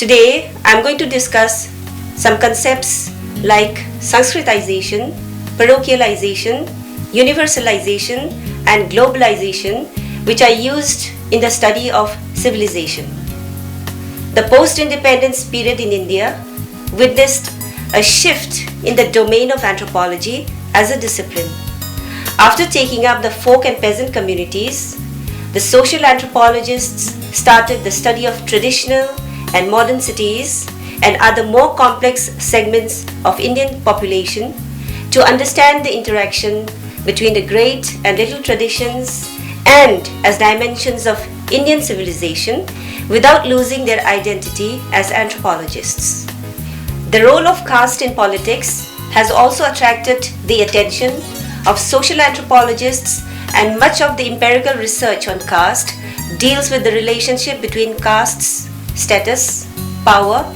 Today, I'm going to discuss some concepts like Sanskritization, parochialization, universalization, and globalization, which are used in the study of civilization. The post-independence period in India witnessed a shift in the domain of anthropology as a discipline. After taking up the folk and peasant communities, the social anthropologists started the study of traditional and modern cities and other more complex segments of Indian population to understand the interaction between the great and little traditions and as dimensions of Indian civilization without losing their identity as anthropologists. The role of caste in politics has also attracted the attention of social anthropologists, and much of the empirical research on caste deals with the relationship between castes, status, power,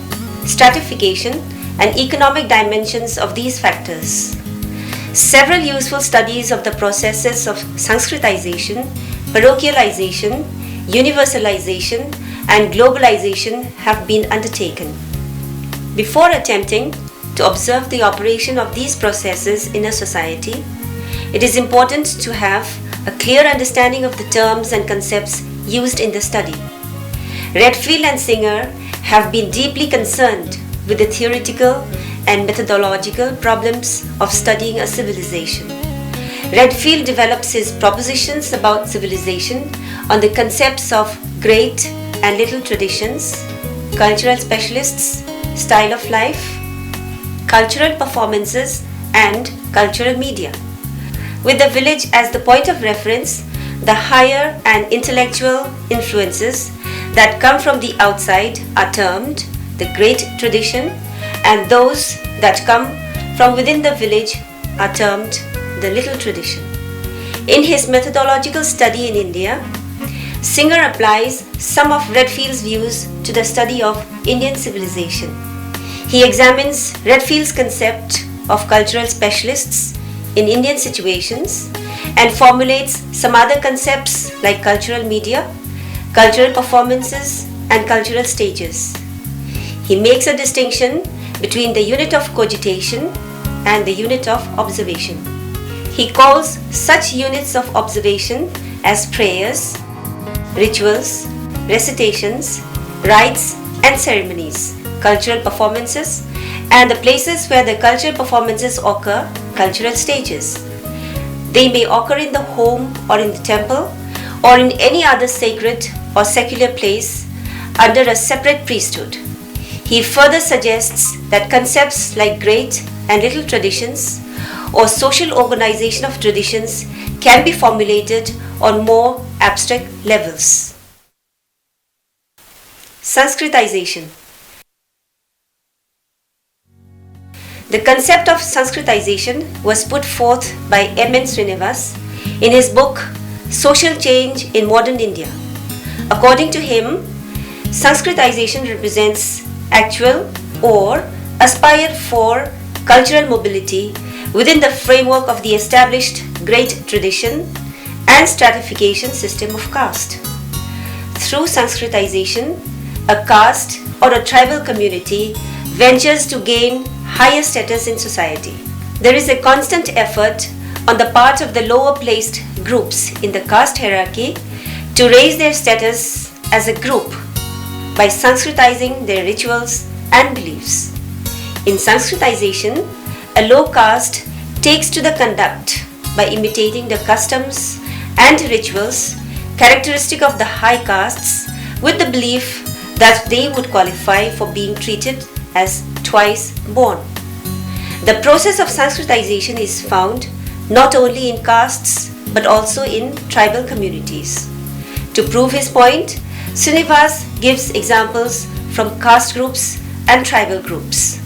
stratification, and economic dimensions of these factors. Several useful studies of the processes of Sanskritization, parochialization, universalization, and globalization have been undertaken. Before attempting to observe the operation of these processes in a society, it is important to have a clear understanding of the terms and concepts used in the study. Redfield and Singer have been deeply concerned with the theoretical and methodological problems of studying a civilization. Redfield develops his propositions about civilization on the concepts of great and little traditions, cultural specialists, style of life, cultural performances, and cultural media. With the village as the point of reference, the higher and intellectual influences that come from the outside are termed the great tradition, and those that come from within the village are termed the little tradition. In his methodological study in India, Singer applies some of Redfield's views to the study of Indian civilization. He examines Redfield's concept of cultural specialists in Indian situations and formulates some other concepts like cultural media, cultural performances, and cultural stages. He makes a distinction between the unit of cogitation and the unit of observation. He calls such units of observation as prayers, rituals, recitations, rites and ceremonies, cultural performances, and the places where the cultural performances occur, cultural stages. They may occur in the home or in the temple or in any other sacred or secular place under a separate priesthood. He further suggests that concepts like great and little traditions or social organization of traditions can be formulated on more abstract levels. Sanskritization. The concept of Sanskritization was put forth by M.N. Srinivas in his book Social Change in Modern India. According to him, Sanskritization represents actual or aspired for cultural mobility within the framework of the established great tradition and stratification system of caste. Through Sanskritization, a caste or a tribal community ventures to gain higher status in society. There is a constant effort on the part of the lower placed groups in the caste hierarchy to raise their status as a group by Sanskritizing their rituals and beliefs. In Sanskritization, a low caste takes to the conduct by imitating the customs and rituals characteristic of the high castes with the belief that they would qualify for being treated as twice born. The process of Sanskritization is found not only in castes but also in tribal communities. To prove his point, Srinivas gives examples from caste groups and tribal groups.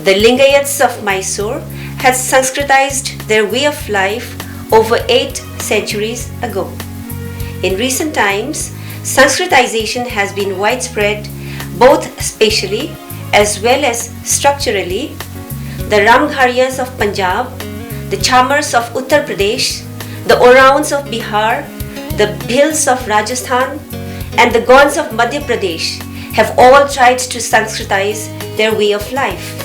The Lingayats of Mysore had Sanskritized their way of life over 8 centuries ago. In recent times, Sanskritization has been widespread both spatially as well as structurally. The Ramgharyas of Punjab, the Chamars of Uttar Pradesh, the Orauns of Bihar, the Bhils of Rajasthan, and the Gonds of Madhya Pradesh have all tried to Sanskritize their way of life.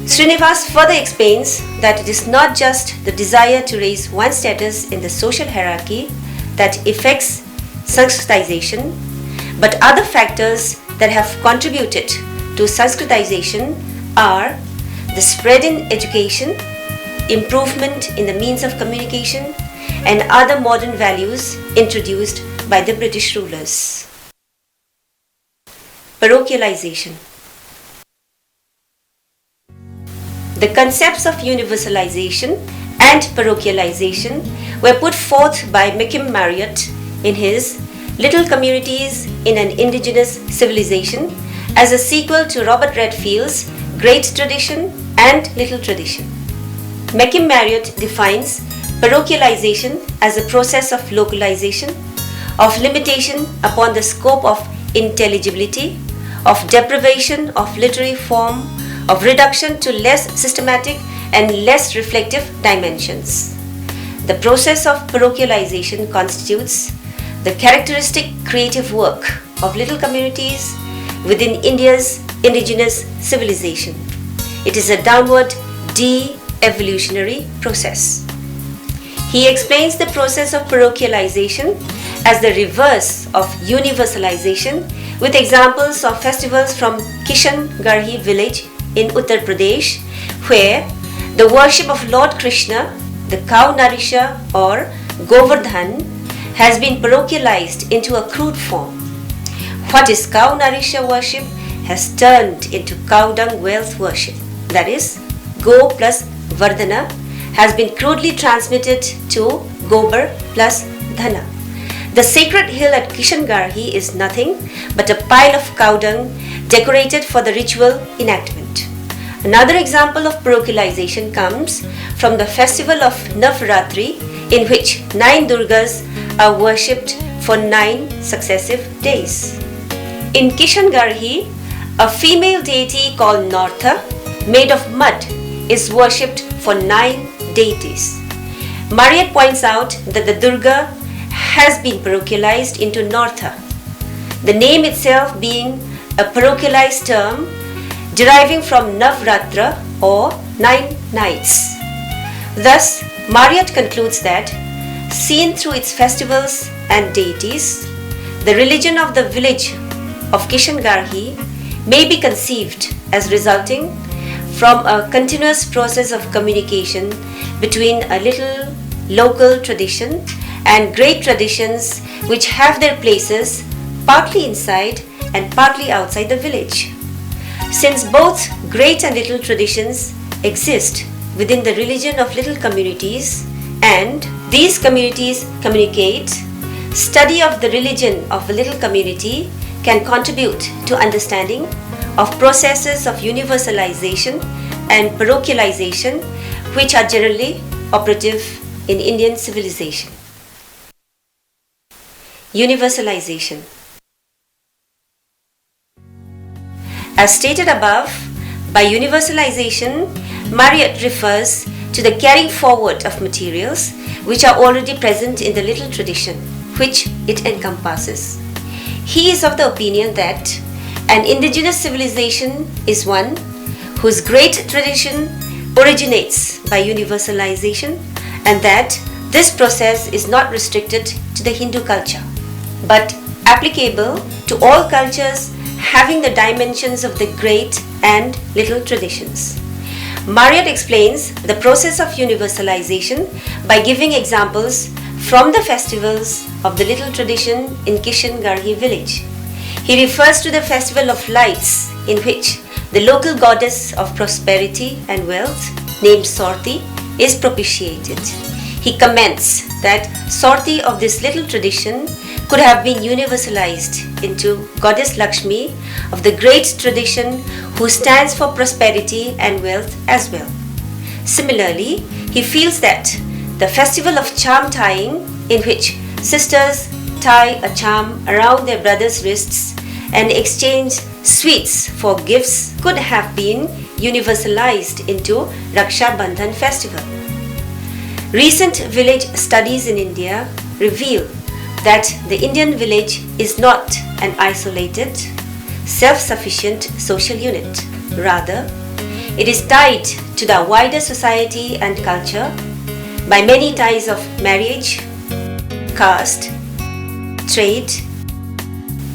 Srinivas further explains that it is not just the desire to raise one's status in the social hierarchy that affects Sanskritization, but other factors that have contributed to Sanskritization are the spread in education, improvement in the means of communication, and other modern values introduced by the British rulers. Parochialization. The concepts of universalization and parochialization were put forth by Malcolm Marriott in his Little Communities in an Indigenous Civilization as a sequel to Robert Redfield's Great Tradition and Little Tradition. Malcolm Marriott defines parochialization as a process of localization, of limitation upon the scope of intelligibility, of deprivation of literary form, of reduction to less systematic and less reflective dimensions. The process of parochialization constitutes the characteristic creative work of little communities within India's indigenous civilization. It is a downward de-evolutionary process. He explains the process of parochialization as the reverse of universalization with examples of festivals from Kishan Garhi village in Uttar Pradesh, where the worship of Lord Krishna, the cow nourisher or Govardhan, has been parochialized into a crude form. What is cow nourisher worship has turned into cow dung wealth worship. That is, Go plus Vardhana has been crudely transmitted to Gobar plus Dhana. The sacred hill at Kishangarhi is nothing but a pile of cow dung decorated for the ritual enactment. Another example of parochialization comes from the festival of Navratri, in which 9 Durgas are worshipped for 9 successive days. In Kishangarhi, a female deity called Northa, made of mud, is worshipped for 9 deities. Marriott points out that the Durga has been parochialized into Northa, the name itself being a parochialized term deriving from Navratra or 9 nights. Thus, Marriott concludes that, seen through its festivals and deities, the religion of the village of Kishangarhi may be conceived as resulting from a continuous process of communication between a little local tradition and great traditions which have their places partly inside and partly outside the village. Since both great and little traditions exist within the religion of little communities and these communities communicate, study of the religion of a little community can contribute to understanding of processes of universalization and parochialization which are generally operative in Indian civilization. Universalization. As stated above, by universalization, Marriott refers to the carrying forward of materials which are already present in the little tradition, which it encompasses. He is of the opinion that an indigenous civilization is one whose great tradition originates by universalization and that this process is not restricted to the Hindu culture, but applicable to all cultures having the dimensions of the great and little traditions. Marriott explains the process of universalization by giving examples from the festivals of the little tradition in Kishangarhi village. He refers to the festival of lights in which the local goddess of prosperity and wealth named Sorti is propitiated. He comments that Sorti of this little tradition could have been universalized into Goddess Lakshmi of the great tradition who stands for prosperity and wealth as well. Similarly, he feels that the festival of charm tying, in which sisters tie a charm around their brothers' wrists and exchange sweets for gifts, could have been universalized into Raksha Bandhan festival. Recent village studies in India reveal that the Indian village is not an isolated, self-sufficient social unit. Rather, it is tied to the wider society and culture by many ties of marriage, caste, trade,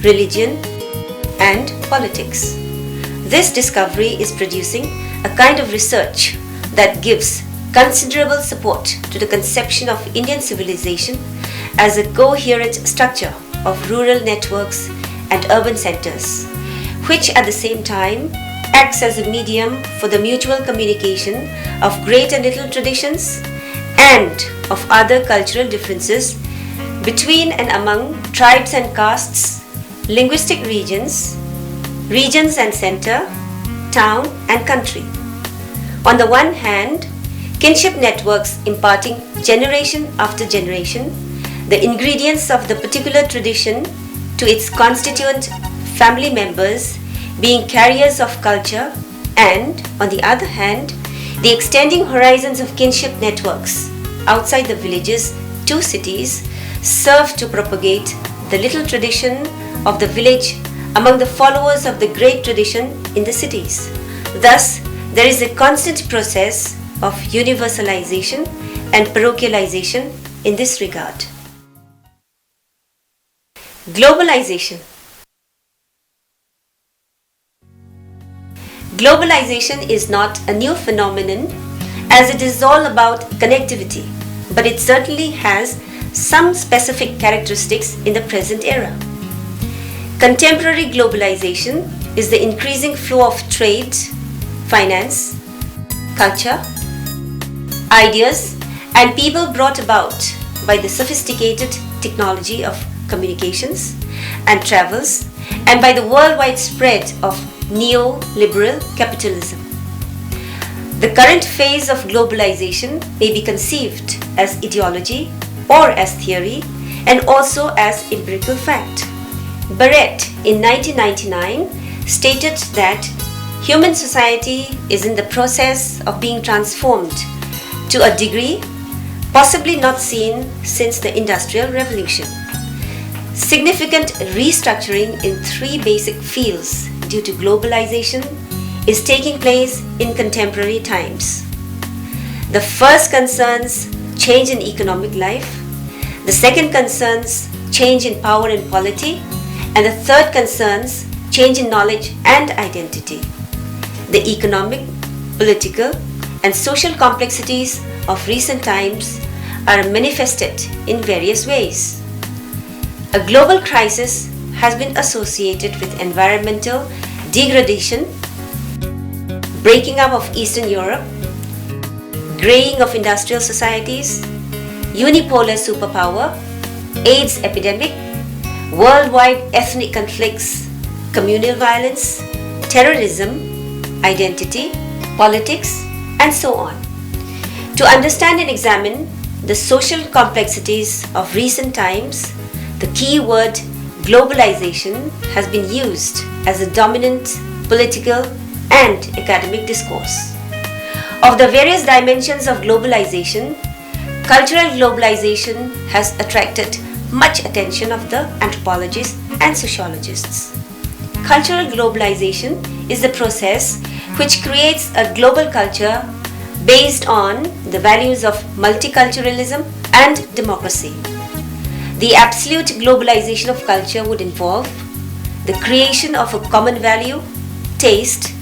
religion, and politics. This discovery is producing a kind of research that gives considerable support to the conception of Indian civilization as a coherent structure of rural networks and urban centers, which at the same time acts as a medium for the mutual communication of great and little traditions and of other cultural differences between and among tribes and castes, linguistic regions, regions and center, town and country. On the one hand, kinship networks imparting generation after generation the ingredients of the particular tradition to its constituent family members, being carriers of culture, and, on the other hand, the extending horizons of kinship networks outside the villages to cities serve to propagate the little tradition of the village among the followers of the great tradition in the cities. Thus, there is a constant process of universalization and parochialization in this regard. Globalization. Globalization is not a new phenomenon, as it is all about connectivity, but it certainly has some specific characteristics in the present era. Contemporary globalization is the increasing flow of trade, finance, culture, ideas, and people brought about by the sophisticated technology of communications and travels, and by the worldwide spread of neoliberal capitalism. The current phase of globalization may be conceived as ideology or as theory, and also as empirical fact. Barrett in 1999 stated that human society is in the process of being transformed to a degree possibly not seen since the Industrial Revolution. Significant restructuring in three basic fields due to globalization is taking place in contemporary times. The first concerns change in economic life, the second concerns change in power and polity, and the third concerns change in knowledge and identity. The economic, political, and social complexities of recent times are manifested in various ways. A global crisis has been associated with environmental degradation, breaking up of Eastern Europe, graying of industrial societies, unipolar superpower, AIDS epidemic, worldwide ethnic conflicts, communal violence, terrorism, identity, politics, and so on. To understand and examine the social complexities of recent times, the key word globalization has been used as a dominant political and academic discourse. Of the various dimensions of globalization, cultural globalization has attracted much attention of the anthropologists and sociologists. Cultural globalization is the process which creates a global culture based on the values of multiculturalism and democracy. The absolute globalization of culture would involve the creation of a common value, taste,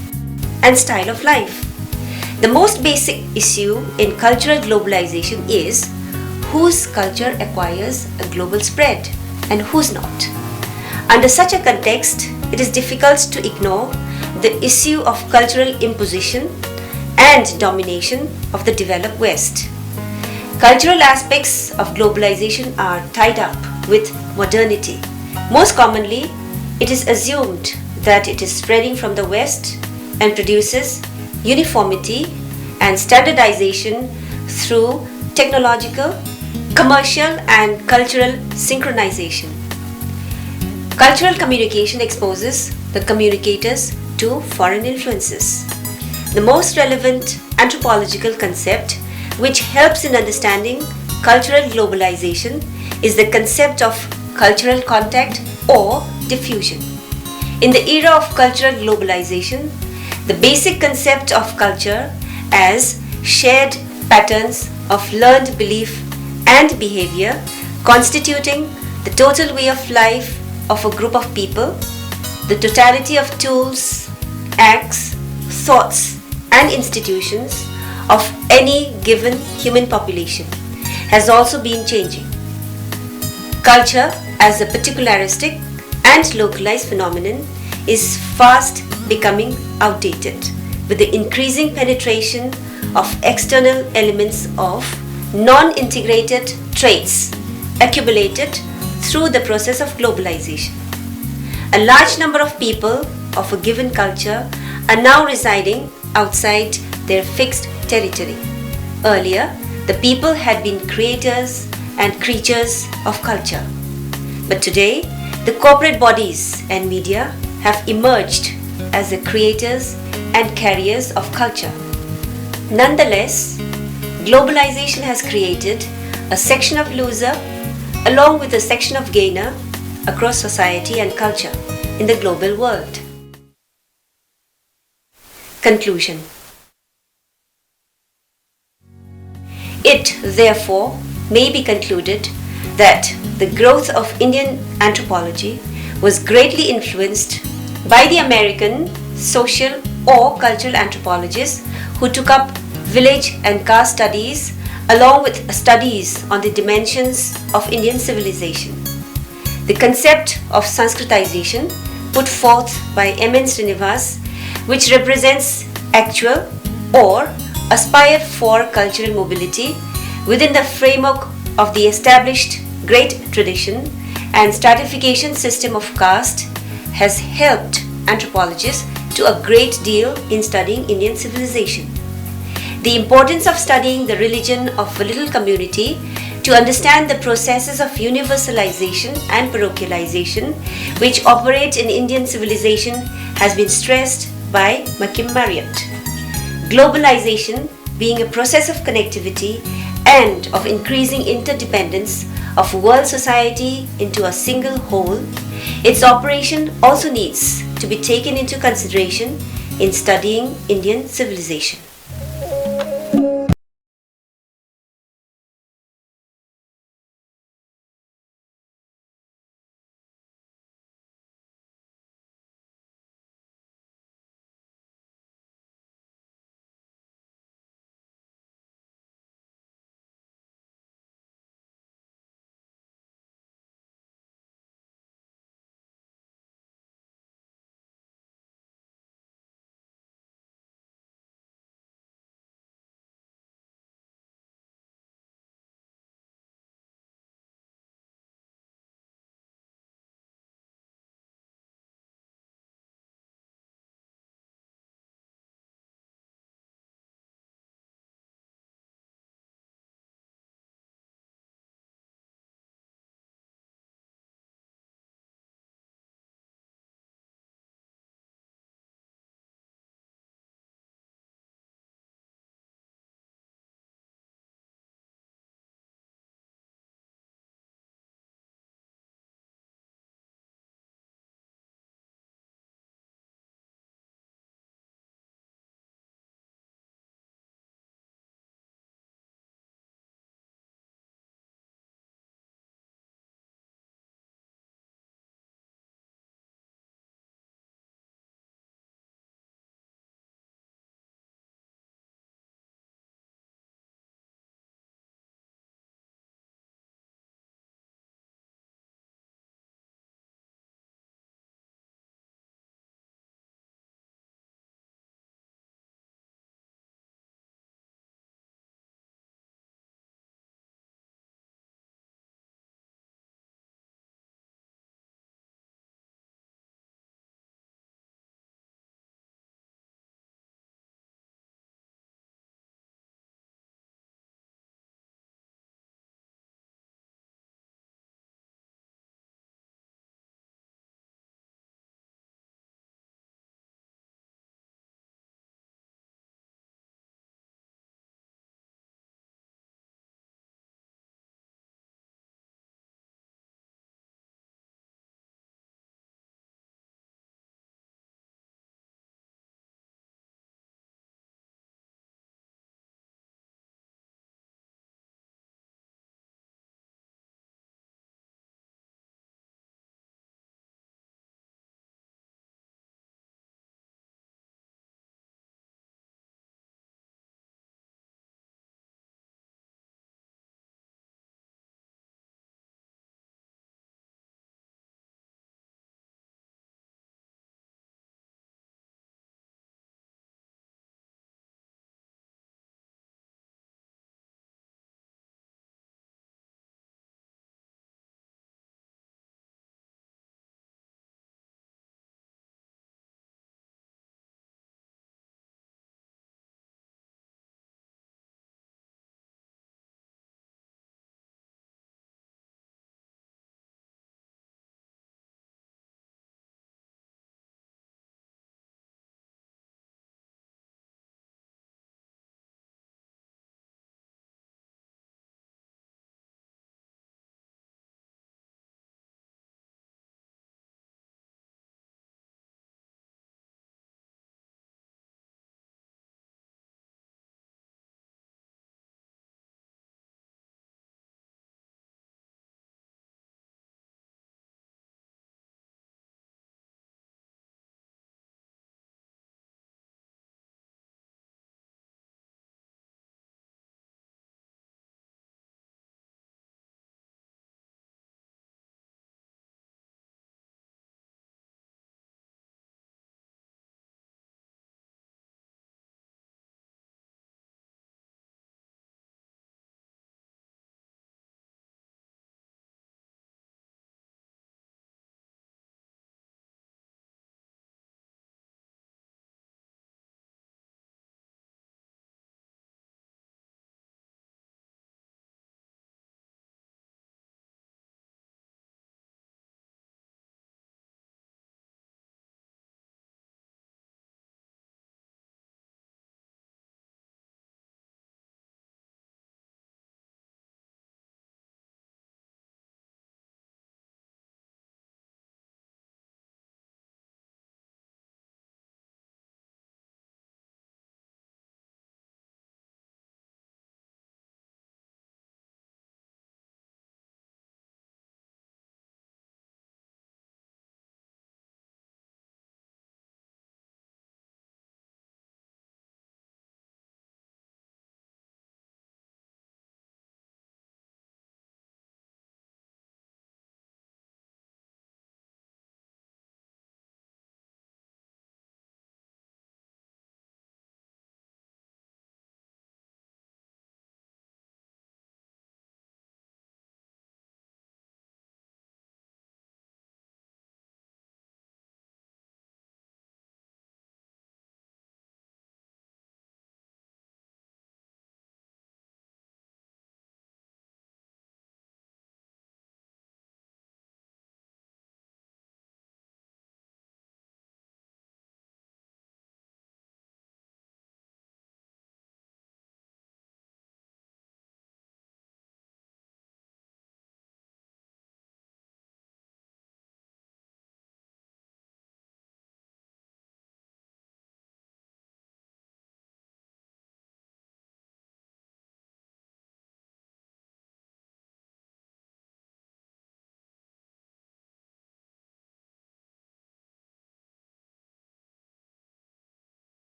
and style of life. The most basic issue in cultural globalization is whose culture acquires a global spread and whose not. Under such a context, it is difficult to ignore the issue of cultural imposition and domination of the developed West. Cultural aspects of globalization are tied up with modernity. Most commonly, it is assumed that it is spreading from the West and produces uniformity and standardization through technological, commercial, and cultural synchronization. Cultural communication exposes the communicators to foreign influences. The most relevant anthropological concept which helps in understanding cultural globalization is the concept of cultural contact or diffusion. In the era of cultural globalization, the basic concept of culture as shared patterns of learned belief and behavior constituting the total way of life of a group of people, the totality of tools, acts, thoughts and institutions of any given human population has also been changing. Culture as a particularistic and localized phenomenon is fast becoming outdated with the increasing penetration of external elements of non-integrated traits accumulated through the process of globalization. A large number of people of a given culture are now residing outside their fixed territory. Earlier, the people had been creators and creatures of culture. But today, the corporate bodies and media have emerged as the creators and carriers of culture. Nonetheless, globalization has created a section of loser along with a section of gainer across society and culture in the global world. Conclusion. It, therefore, may be concluded that the growth of Indian anthropology was greatly influenced by the American social or cultural anthropologists who took up village and caste studies along with studies on the dimensions of Indian civilization. The concept of Sanskritization put forth by M.N. Srinivas, which represents actual or aspired for cultural mobility within the framework of the established great tradition and stratification system of caste, has helped anthropologists to a great deal in studying Indian civilization. The importance of studying the religion of a little community to understand the processes of universalization and parochialization which operate in Indian civilization has been stressed by Makim Marriott. Globalization being a process of connectivity and of increasing interdependence of world society into a single whole, its operation also needs to be taken into consideration in studying Indian civilization.